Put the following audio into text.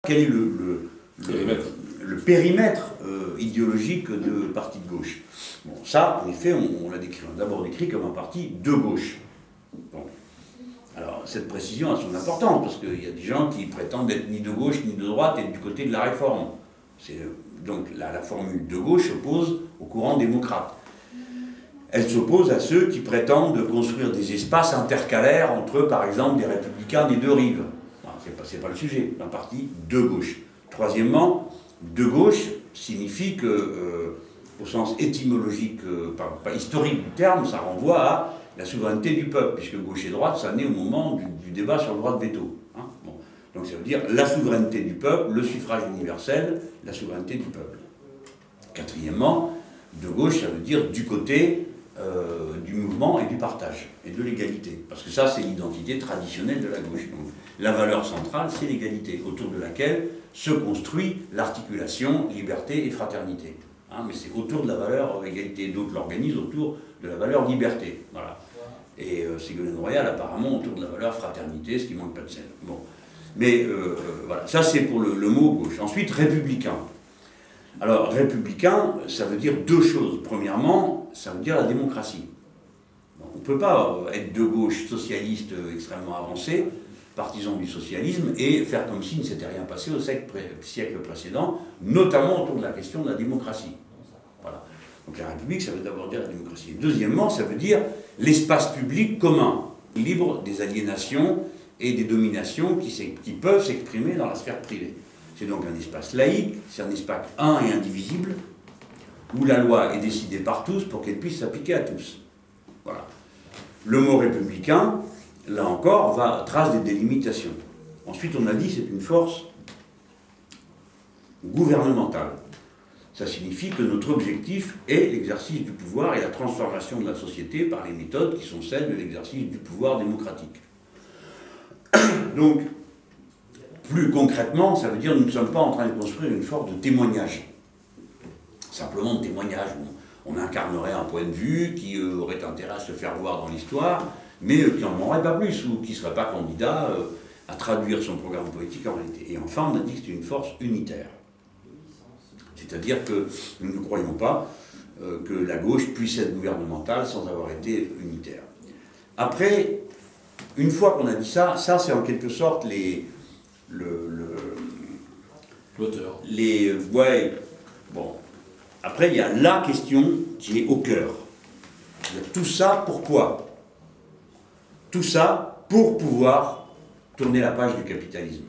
Quel est le périmètre idéologique de parti de gauche? Bon, ça, en effet, on l'a d'abord décrit comme un parti de gauche. Bon. Alors, cette précision a son importance, parce qu'il y a des gens qui prétendent être ni de gauche ni de droite et du côté de la réforme. Donc la formule de gauche s'oppose au courant démocrate. Elle s'oppose à ceux qui prétendent construire des espaces intercalaires entre, par exemple, des républicains des deux rives. C'est pas le sujet, un parti de gauche. Troisièmement, de gauche signifie que, au sens étymologique, pas historique du terme, ça renvoie à la souveraineté du peuple, puisque gauche et droite, ça naît au moment du débat sur le droit de veto. Hein, bon. Donc ça veut dire la souveraineté du peuple, le suffrage universel, la souveraineté du peuple. Quatrièmement, de gauche, ça veut dire du côté du mouvement et du partage, et de l'égalité. Parce que ça, c'est l'identité traditionnelle de la gauche. Donc, la valeur centrale, c'est l'égalité, autour de laquelle se construit l'articulation liberté et fraternité. Hein, mais c'est autour de la valeur égalité. D'autres l'organisent autour de la valeur liberté. Voilà. Et Ségolène Royal, apparemment, autour de la valeur fraternité, ce qui manque pas de sel. Bon. Mais voilà, ça c'est pour le mot gauche. Ensuite, républicain. Alors, républicain, ça veut dire deux choses. Premièrement, ça veut dire la démocratie. On ne peut pas être de gauche, socialiste extrêmement avancé, partisan du socialisme, et faire comme s'il ne s'était rien passé au siècle précédent, notamment autour de la question de la démocratie. Voilà. Donc la République, ça veut d'abord dire la démocratie. Deuxièmement, ça veut dire l'espace public commun, libre des aliénations et des dominations qui peuvent s'exprimer dans la sphère privée. C'est donc un espace laïque, c'est un espace un et indivisible, où la loi est décidée par tous pour qu'elle puisse s'appliquer à tous. Voilà. Le mot républicain, là encore, trace des délimitations. Ensuite, on a dit que c'est une force gouvernementale. Ça signifie que notre objectif est l'exercice du pouvoir et la transformation de la société par les méthodes qui sont celles de l'exercice du pouvoir démocratique. Donc, plus concrètement, ça veut dire que nous ne sommes pas en train de construire une forme de témoignage. Simplement de témoignage. On incarnerait un point de vue qui aurait intérêt à se faire voir dans l'histoire, mais qui n'en demanderait pas plus, ou qui ne serait pas candidat à traduire son programme politique en réalité. Et enfin, on a dit que c'est une force unitaire. C'est-à-dire que nous ne croyons pas que la gauche puisse être gouvernementale sans avoir été unitaire. Après, une fois qu'on a dit ça c'est en quelque sorte l'auteur. Ouais, bon. Après, il y a la question qui est au cœur. Tout ça, pourquoi? Tout ça pour pouvoir tourner la page du capitalisme.